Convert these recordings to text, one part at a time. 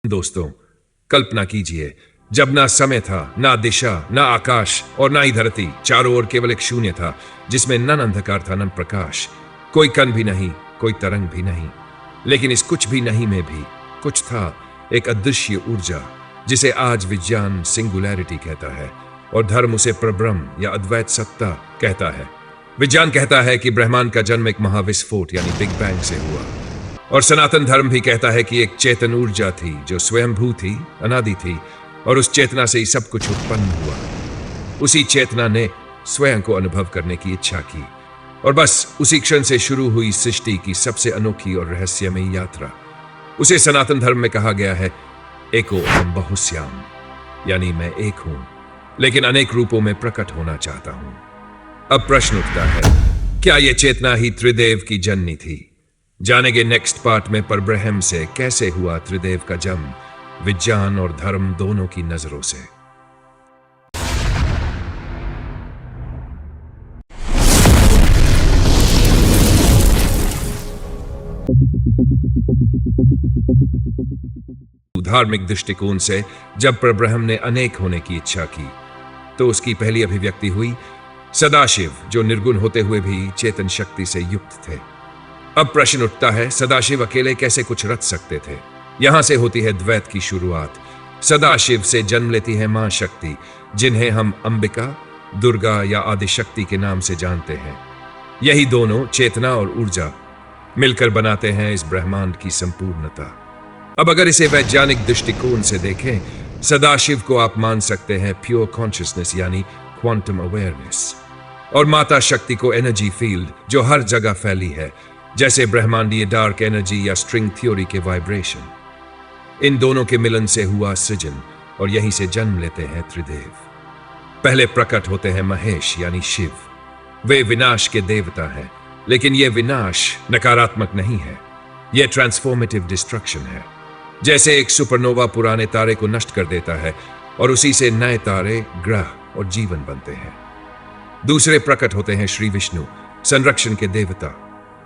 दोस्तों, कल्पना कीजिए, जब ना समय था, ना दिशा, ना आकाश और ना ही धरती, चारों ओर केवल एक शून्य था जिसमें न अंधकार था न प्रकाश, कोई कण भी नहीं, कोई तरंग भी नहीं। लेकिन इस कुछ भी नहीं में भी कुछ था, एक अदृश्य ऊर्जा जिसे आज विज्ञान सिंगुलैरिटी कहता है और धर्म उसे परब्रह्म या अद्वैत सत्ता कहता है। विज्ञान कहता है कि ब्रह्मांड का जन्म एक महाविस्फोट यानी बिग बैंग से हुआ, और सनातन धर्म भी कहता है कि एक चेतन ऊर्जा थी जो स्वयंभू थी, अनादि थी, और उस चेतना से ही सब कुछ उत्पन्न हुआ। उसी चेतना ने स्वयं को अनुभव करने की इच्छा की, और बस उसी क्षण से शुरू हुई सृष्टि की सबसे अनोखी और रहस्यमयी यात्रा। उसे सनातन धर्म में कहा गया है एको अहम बहुश्याम, यानी मैं एक हूं लेकिन अनेक रूपों में प्रकट होना चाहता हूं। अब प्रश्न उठता है, क्या यह चेतना ही त्रिदेव की जननी थी? जानेंगे नेक्स्ट पार्ट में परब्रह्म से कैसे हुआ त्रिदेव का जन्म, विज्ञान और धर्म दोनों की नजरों से। धार्मिक दृष्टिकोण से जब परब्रह्म ने अनेक होने की इच्छा की तो उसकी पहली अभिव्यक्ति हुई सदाशिव, जो निर्गुण होते हुए भी चेतन शक्ति से युक्त थे। अब प्रश्न उठता है, सदाशिव अकेले कैसे कुछ रच सकते थे? यहां से होती है द्वैत की शुरुआत। सदाशिव से जन्म लेती है मां शक्ति, जिन्हें हम अंबिका, दुर्गा या आदिशक्ति के नाम से जानते हैं। यही दोनों, चेतना और ऊर्जा, मिलकर बनाते हैं इस ब्रह्मांड की संपूर्णता। अब अगर इसे वैज्ञानिक दृष्टिकोण से देखें, सदाशिव को आप मान सकते हैं प्योर कॉन्शियसनेस यानी क्वांटम अवेयरनेस, और माता शक्ति को एनर्जी फील्ड जो हर जगह फैली है, जैसे ब्रह्मांडीय डार्क एनर्जी या स्ट्रिंग थ्योरी के वाइब्रेशन। इन दोनों के मिलन से हुआ सृजन, और यहीं से जन्म लेते हैं त्रिदेव। पहले प्रकट होते हैं महेश यानी शिव। वे विनाश के देवता हैं, लेकिन यह विनाश नकारात्मक नहीं है, यह ट्रांसफॉर्मेटिव डिस्ट्रक्शन है। जैसे एक सुपरनोवा पुराने तारे को नष्ट कर देता है और उसी से नए तारे, ग्रह और जीवन बनते हैं। दूसरे प्रकट होते हैं श्री विष्णु, संरक्षण के देवता।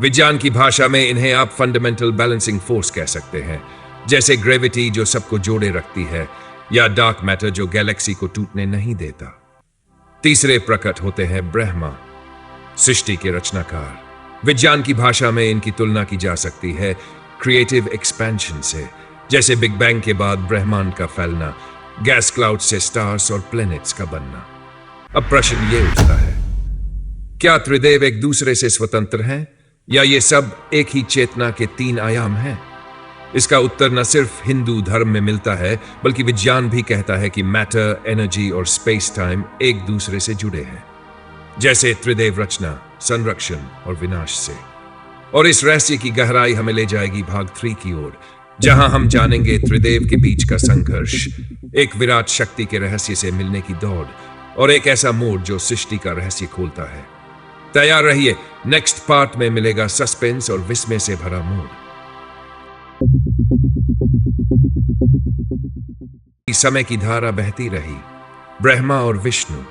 विज्ञान की भाषा में इन्हें आप फंडामेंटल बैलेंसिंग फोर्स कह सकते हैं, जैसे ग्रेविटी जो सबको जोड़े रखती है, या डार्क मैटर जो गैलेक्सी को टूटने नहीं देता। तीसरे प्रकट होते हैं ब्रह्मा, सृष्टि के रचनाकार। विज्ञान की भाषा में इनकी तुलना की जा सकती है क्रिएटिव एक्सपेंशन से, जैसे बिग बैंग के बाद ब्रह्मांड का फैलना, गैस क्लाउड से स्टार्स और प्लैनेट्स का बनना। अब प्रश्न ये उठता है, क्या त्रिदेव एक दूसरे से स्वतंत्र हैं, या ये सब एक ही चेतना के तीन आयाम हैं? इसका उत्तर न सिर्फ हिंदू धर्म में मिलता है, बल्कि विज्ञान भी कहता है कि मैटर, एनर्जी और स्पेस टाइम एक दूसरे से जुड़े हैं, जैसे त्रिदेव रचना, संरक्षण और विनाश से। और इस रहस्य की गहराई हमें ले जाएगी भाग 3 की ओर, जहां हम जानेंगे त्रिदेव के बीच का संघर्ष, एक विराट शक्ति के रहस्य से मिलने की दौड़, और एक ऐसा मोड़ जो सृष्टि का रहस्य खोलता है। तैयार रहिए, नेक्स्ट पार्ट में मिलेगा सस्पेंस और विस्मय से भरा मोड़। समय की धारा बहती रही। ब्रह्मा और विष्णु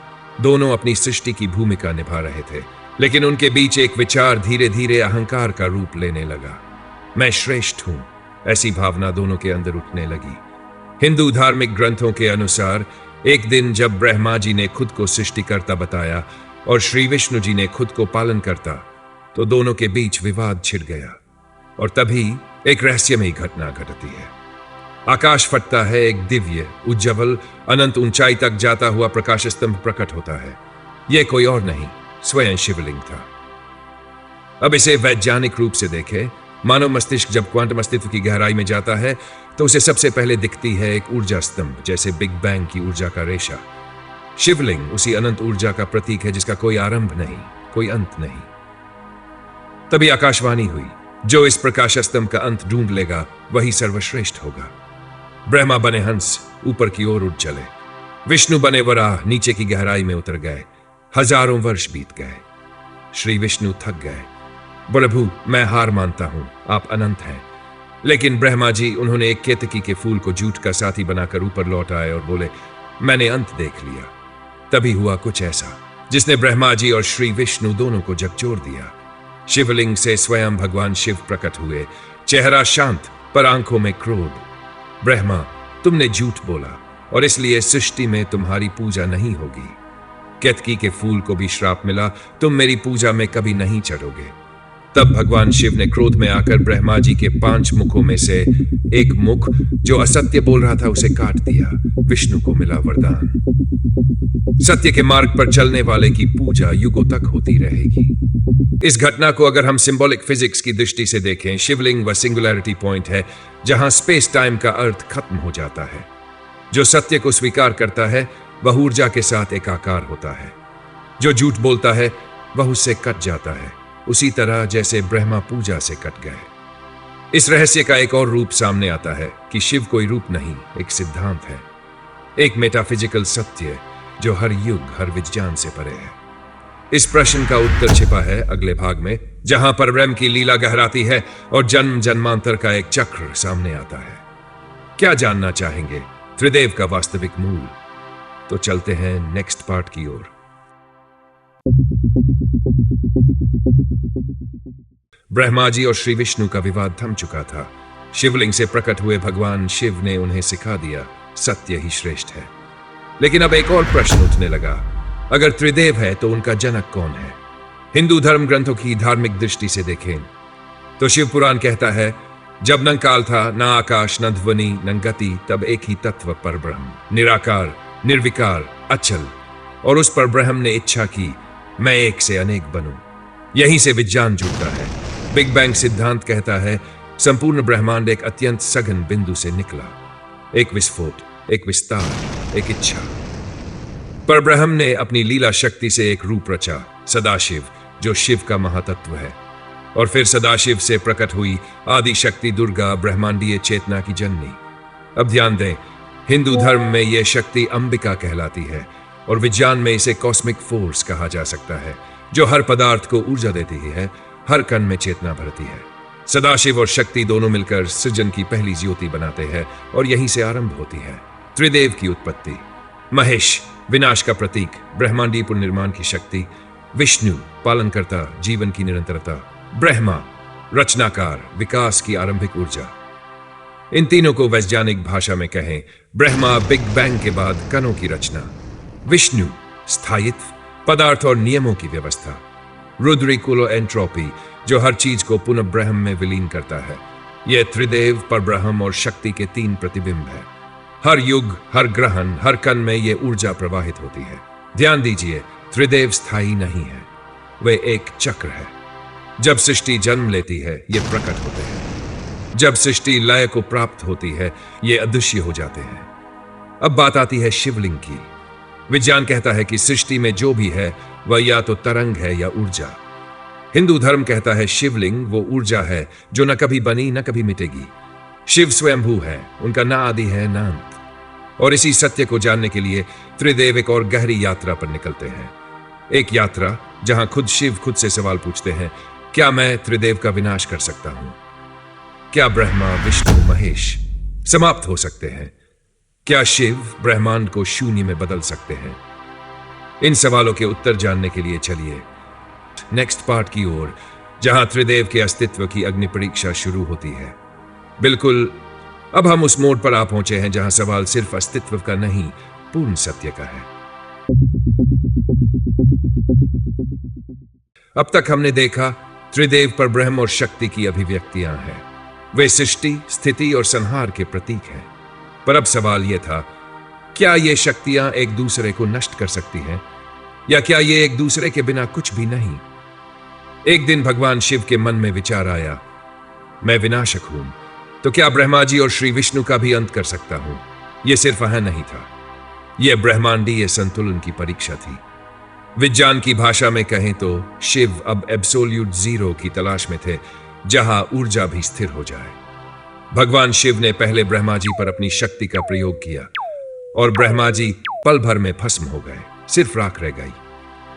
दोनों अपनी सृष्टि की भूमिका निभा रहे थे, लेकिन उनके बीच एक विचार धीरे धीरे अहंकार का रूप लेने लगा। मैं श्रेष्ठ हूं, ऐसी भावना दोनों के अंदर उठने लगी। हिंदू धार्मिक ग्रंथों के अनुसार एक दिन जब ब्रह्मा जी ने खुद को सृष्टिकर्ता बताया और श्री विष्णु जी ने खुद को पालन करता, तो दोनों के बीच विवाद छिड़ गया, और तभी एक रहस्यमयी घटना घटती है। आकाश फटता है, एक दिव्य, उज्ज्वल, अनंत ऊंचाई तक जाता हुआ प्रकाश स्तंभ प्रकट होता है। यह कोई और नहीं, स्वयं शिवलिंग था। अब इसे वैज्ञानिक रूप से देखें, मानव मस्तिष्क जब क्वांटम अस्तित्व की गहराई में जाता है तो उसे सबसे पहले दिखती है एक ऊर्जा स्तंभ, जैसे बिग बैंग की ऊर्जा का रेशा। शिवलिंग उसी अनंत ऊर्जा का प्रतीक है जिसका कोई आरंभ नहीं, कोई अंत नहीं। तभी आकाशवाणी हुई, जो इस प्रकाश स्तंभ का अंत ढूंढ लेगा वही सर्वश्रेष्ठ होगा। ब्रह्मा बने हंस, ऊपर की ओर उड़ चले। विष्णु बने वराह, नीचे की गहराई में उतर गए। हजारों वर्ष बीत गए। श्री विष्णु थक गए, बोले प्रभु मैं हार मानता हूं, आप अनंत हैं। लेकिन ब्रह्मा जी, उन्होंने एक केतकी के फूल को जूट का साथी बनाकर ऊपर लौट आए और बोले, मैंने अंत देख लिया। तभी हुआ कुछ ऐसा जिसने ब्रह्मा जी और श्री विष्णु दोनों को झकझोर दिया। शिवलिंग से स्वयं भगवान शिव प्रकट हुए, चेहरा शांत पर आंखों में क्रोध। ब्रह्मा, तुमने झूठ बोला और इसलिए सृष्टि में तुम्हारी पूजा नहीं होगी। केतकी के फूल को भी श्राप मिला, तुम मेरी पूजा में कभी नहीं चढ़ोगे। तब भगवान शिव ने क्रोध में आकर ब्रह्मा जी के 5 मुखों में से एक मुख जो असत्य बोल रहा था उसे काट दिया। विष्णु को मिला वरदान। सत्य के मार्ग पर चलने वाले की पूजा युगों तक होती रहेगी। इस घटना को अगर हम सिंबॉलिक फिजिक्स की दृष्टि से देखें, शिवलिंग व सिंगुलैरिटी पॉइंट है जहां स्पेस टाइम का अर्थ खत्म हो जाता है। जो सत्य को स्वीकार करता है वह ऊर्जा के साथ एकाकार होता है। जो झूठ बोलता है वह उससे कट जाता है, उसी तरह जैसे ब्रह्मा पूजा से कट गए। इस रहस्य का एक और रूप सामने आता है कि शिव कोई रूप नहीं, एक सिद्धांत है, एक मेटाफिजिकल सत्य जो हर युग, हर विज्ञान से परे है। इस प्रश्न का उत्तर छिपा है अगले भाग में, जहां पर ब्रह्म की लीला गहराती है और जन्म जन्मांतर का एक चक्र सामने आता है। क्या जानना चाहेंगे त्रिदेव का वास्तविक मूल? तो चलते हैं नेक्स्ट पार्ट की ओर। ब्रह्मा जी और श्री विष्णु का विवाद थम चुका था। शिवलिंग से प्रकट हुए भगवान शिव ने उन्हें सिखा दिया सत्य ही श्रेष्ठ है। लेकिन अब एक और प्रश्न उठने लगा, अगर त्रिदेव है तो उनका जनक कौन है? हिंदू धर्म ग्रंथों की धार्मिक दृष्टि से देखें तो शिव पुराण कहता है, जब न काल था, न आकाश, न ध्वनि, न गति, तब एक ही तत्व पर ब्रह्म, निराकार, निर्विकार, अचल। और उस पर ब्रह्म ने इच्छा की, मैं एक से अनेक बनूं। यहीं से विज्ञान जुड़ता है। बिग बैंग सिद्धांत कहता है, संपूर्ण ब्रह्मांड एक अत्यंत सघन बिंदु से निकला, एक विस्फोट, एक विस्तार, एक इच्छा। पर ब्रह्म ने अपनी लीला शक्ति से एक रूप रचा, सदाशिव, जो शिव का महातत्व है। और फिर सदाशिव से प्रकट हुई आदि शक्ति दुर्गा, ब्रह्मांडीय चेतना की जननी। अब ध्यान दें, हिंदू धर्म में यह शक्ति अंबिका कहलाती है और विज्ञान में इसे कॉस्मिक फोर्स कहा जा सकता है, जो हर पदार्थ को ऊर्जा देती है, हर कण में चेतना भरती है। सदाशिव और शक्ति दोनों मिलकर सृजन की पहली ज्योति बनाते हैं और यहीं से आरंभ होती है त्रिदेव की उत्पत्ति। महेश, विनाश का प्रतीक, ब्रह्मांडीय पुनर्निर्माण की शक्ति। विष्णु, पालनकर्ता, जीवन की निरंतरता। ब्रह्मा, रचनाकार, विकास की आरंभिक ऊर्जा। इन तीनों को वैज्ञानिक भाषा में कहें, ब्रह्मा बिग बैंग के बाद कणों की रचना, विष्णु स्थायित्व, पदार्थ और नियमों की व्यवस्था, रुद्रिकुलो एंट्रोपी, जो हर चीज को पुनः ब्रह्म में विलीन करता है। यह त्रिदेव, परब्रह्म और शक्ति के 3 प्रतिबिंब है। हर युग, हर ग्रहण, हर कण में यह ऊर्जा प्रवाहित होती है। ध्यान दीजिए, त्रिदेव स्थायी नहीं है, वे एक चक्र है। जब सृष्टि जन्म लेती है ये प्रकट होते हैं, जब सृष्टि लय को प्राप्त होती है ये अदृश्य हो जाते हैं। अब बात आती है शिवलिंग की। विज्ञान कहता है कि सृष्टि में जो भी है वह या तो तरंग है या ऊर्जा। हिंदू धर्म कहता है शिवलिंग वो ऊर्जा है जो न कभी बनी न कभी मिटेगी। शिव स्वयंभू है, उनका ना आदि है ना अंत। और इसी सत्य को जानने के लिए त्रिदेव एक और गहरी यात्रा पर निकलते हैं। एक यात्रा जहां खुद शिव खुद से सवाल पूछते हैं, क्या मैं त्रिदेव का विनाश कर सकता हूं? क्या ब्रह्मा, विष्णु, महेश समाप्त हो सकते हैं? क्या शिव ब्रह्मांड को शून्य में बदल सकते हैं? इन सवालों के उत्तर जानने के लिए चलिए नेक्स्ट पार्ट की ओर, जहां त्रिदेव के अस्तित्व की अग्नि परीक्षा शुरू होती है। बिल्कुल, अब हम उस मोड़ पर आ पहुंचे हैं जहां सवाल सिर्फ अस्तित्व का नहीं, पूर्ण सत्य का है। अब तक हमने देखा त्रिदेव पर ब्रह्म और शक्ति की अभिव्यक्तियां हैं। वे सृष्टि, स्थिति और संहार के प्रतीक हैं। पर अब सवाल यह था, क्या ये शक्तियां एक दूसरे को नष्ट कर सकती हैं, या क्या ये एक दूसरे के बिना कुछ भी नहीं? एक दिन भगवान शिव के मन में विचार आया, मैं विनाशक हूं, तो क्या ब्रह्मा जी और श्री विष्णु का भी अंत कर सकता हूं? यह सिर्फ अहं नहीं था, यह ब्रह्मांडीय संतुलन की परीक्षा थी। विज्ञान की भाषा में कहें तो शिव अब एब्सोल्यूट जीरो की तलाश में थे, जहां ऊर्जा भी स्थिर हो जाए। भगवान शिव ने पहले ब्रह्मा जी पर अपनी शक्ति का प्रयोग किया और ब्रह्मा जी पल भर में भस्म हो गए, सिर्फ राख रह गई।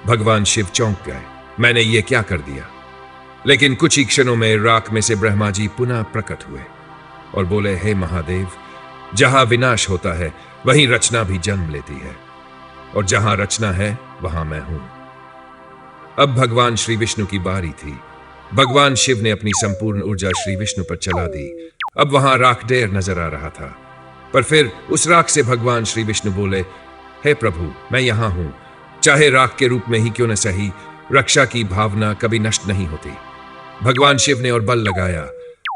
भगवान शिव चौंक गए, मैंने ये क्या कर दिया? लेकिन कुछ ही क्षणों में राख में से ब्रह्मा जी पुनः प्रकट हुए और बोले, हे महादेव, जहां विनाश होता है वहीं रचना भी जन्म लेती है, और जहां रचना है वहां मैं हूं। अब भगवान श्री विष्णु की बारी थी। भगवान शिव ने अपनी संपूर्ण ऊर्जा श्री विष्णु पर चला दी। अब वहां राख ढेर नजर आ रहा था, पर फिर उस राख से भगवान श्री विष्णु बोले, हे प्रभु, मैं यहां हूं, चाहे राख के रूप में ही क्यों न सही, रक्षा की भावना कभी नष्ट नहीं होती। भगवान शिव ने और बल लगाया,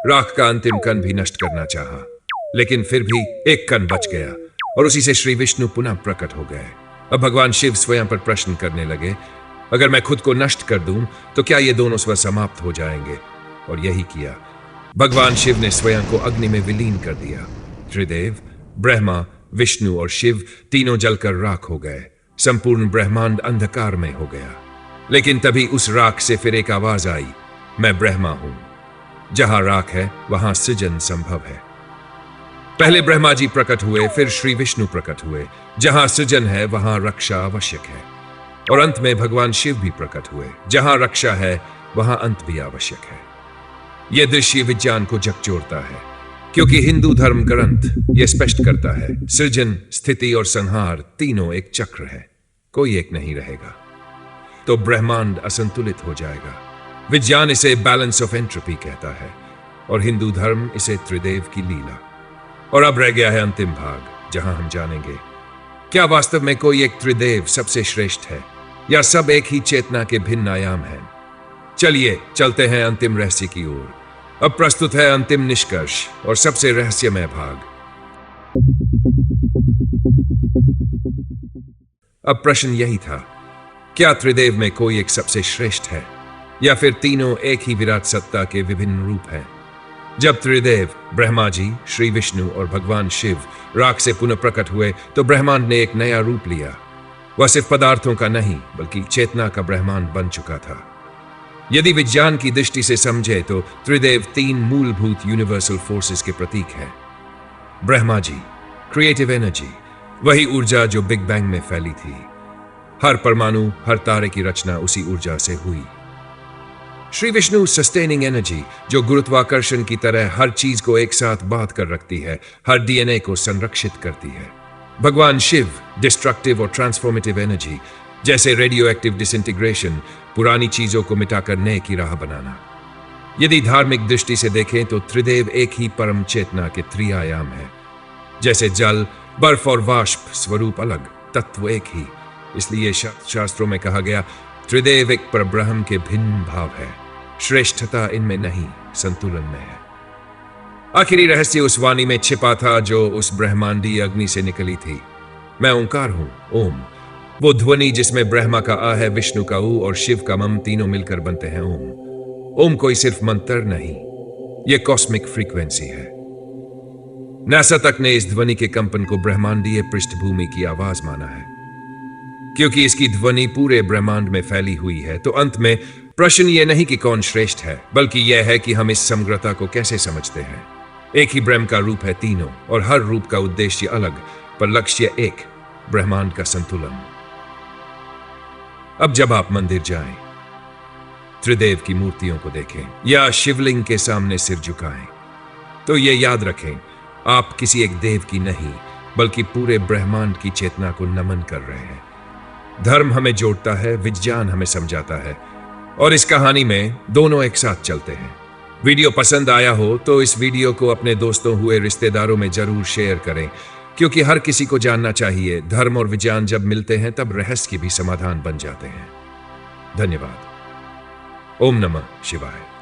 राख का अंतिम कण भी नष्ट करना चाहा, लेकिन फिर भी एक कण बच गया और उसी से श्री विष्णु पुनः प्रकट हो गए। अब भगवान शिव स्वयं पर प्रश्न करने लगे, अगर मैं खुद को नष्ट कर दूं तो क्या ये दोनों स्व समाप्त हो जाएंगे? और यही किया। भगवान शिव ने स्वयं को अग्नि में विलीन कर दिया। त्रिदेव, ब्रह्मा, विष्णु और शिव तीनों जलकर राख हो गए। संपूर्ण ब्रह्मांड अंधकार में हो गया। लेकिन तभी उस राख से फिर एक आवाज आई, मैं ब्रह्मा हूं। जहां राख है वहां सृजन संभव है। पहले ब्रह्मा जी प्रकट हुए, फिर श्री विष्णु प्रकट हुए। जहां सृजन है वहां रक्षा आवश्यक है। और अंत में भगवान शिव भी प्रकट हुए। जहां रक्षा है वहां अंत भी आवश्यक है। यह दृश्य विज्ञान को झकझोरता है, क्योंकि हिंदू धर्म ग्रंथ यह स्पष्ट करता है, सृजन, स्थिति और संहार तीनों एक चक्र है, कोई एक नहीं रहेगा, तो ब्रह्मांड असंतुलित हो जाएगा। विज्ञान इसे बैलेंस ऑफ एंट्रोपी कहता है और हिंदू धर्म इसे त्रिदेव की लीला। और अब रह गया है अंतिम भाग, जहां हम जानेंगे क्या वास्तव में कोई एक त्रिदेव सबसे श्रेष्ठ है या सब एक ही चेतना के भिन्न आयाम हैं। चलिए चलते हैं अंतिम रहस्य की ओर। अब प्रस्तुत है अंतिम निष्कर्ष और सबसे रहस्यमय भाग। अब प्रश्न यही था, क्या त्रिदेव में कोई एक सबसे श्रेष्ठ है या फिर तीनों एक ही विराट सत्ता के विभिन्न रूप हैं? जब त्रिदेव ब्रह्मा जी, श्री विष्णु और भगवान शिव राख से पुनः प्रकट हुए तो ब्रह्मांड ने एक नया रूप लिया। वह सिर्फ पदार्थों का नहीं बल्कि चेतना का ब्रह्मांड बन चुका था। यदि विज्ञान की दृष्टि से समझे तो त्रिदेव तीन मूलभूत यूनिवर्सल फोर्सेस के प्रतीक हैं। ब्रह्मा जी, क्रिएटिव एनर्जी, वही ऊर्जा जो बिग बैंग में फैली थी। हर परमाणु, हर तारे की रचना उसी ऊर्जा से हुई। श्री विष्णु, सस्टेनिंग एनर्जी, जो गुरुत्वाकर्षण की तरह हर चीज को एक साथ बांध कर रखती है, हर डीएनए को संरक्षित करती है। भगवान शिव, डिस्ट्रक्टिव और ट्रांसफॉर्मेटिव एनर्जी, जैसे रेडियो एक्टिव डिसइंटीग्रेशन, पुरानी चीजों को मिटाकर नए की राह बनाना। यदि धार्मिक दृष्टि से देखें तो त्रिदेव एक ही परम चेतना के त्रिआयाम है। जैसे जल, बर्फ और वाष्प स्वरूप अलग, तत्व एक ही। इसलिए शास्त्रों में कहा गया, त्रिदेव एक परब्रह्म के भिन्न भाव है। श्रेष्ठता इनमें नहीं, संतुलन में है। आखिरी रहस्य उस वाणी में छिपा था जो उस ब्रह्मांडीय अग्नि से निकली थी। मैं ओंकार हूं, ओम। वो ध्वनि जिसमें ब्रह्मा का आ है, विष्णु का ऊ और शिव का मम तीनों मिलकर बनते हैं ओम। ओम कोई सिर्फ मंत्र नहीं, यह कॉस्मिक फ्रीक्वेंसी है। नासा तक ने इस ध्वनि के कंपन को ब्रह्मांडीय पृष्ठभूमि की आवाज माना है। क्योंकि इसकी ध्वनि पूरे ब्रह्मांड में फैली हुई है, तो अंत में प्रश्न यह नहीं कि कौन श्रेष्ठ है, बल्कि यह है कि हम इस समग्रता को कैसे समझते हैं। एक ही ब्रह्म का रूप है तीनों और हर रूप का उद्देश्य अलग, पर लक्ष्य एक, ब्रह्मांड का संतुलन। अब जब आप मंदिर जाएं, त्रिदेव की मूर्तियों को देखें या शिवलिंग के सामने सिर झुकाएं, तो यह याद रखें, आप किसी एक देव की नहीं बल्कि पूरे ब्रह्मांड की चेतना को नमन कर रहे हैं। धर्म हमें जोड़ता है, विज्ञान हमें समझाता है, और इस कहानी में दोनों एक साथ चलते हैं। वीडियो पसंद आया हो तो इस वीडियो को अपने दोस्तों हुए रिश्तेदारों में जरूर शेयर करें, क्योंकि हर किसी को जानना चाहिए, धर्म और विज्ञान जब मिलते हैं तब रहस्य के भी समाधान बन जाते हैं। धन्यवाद। ओम नमः शिवाय।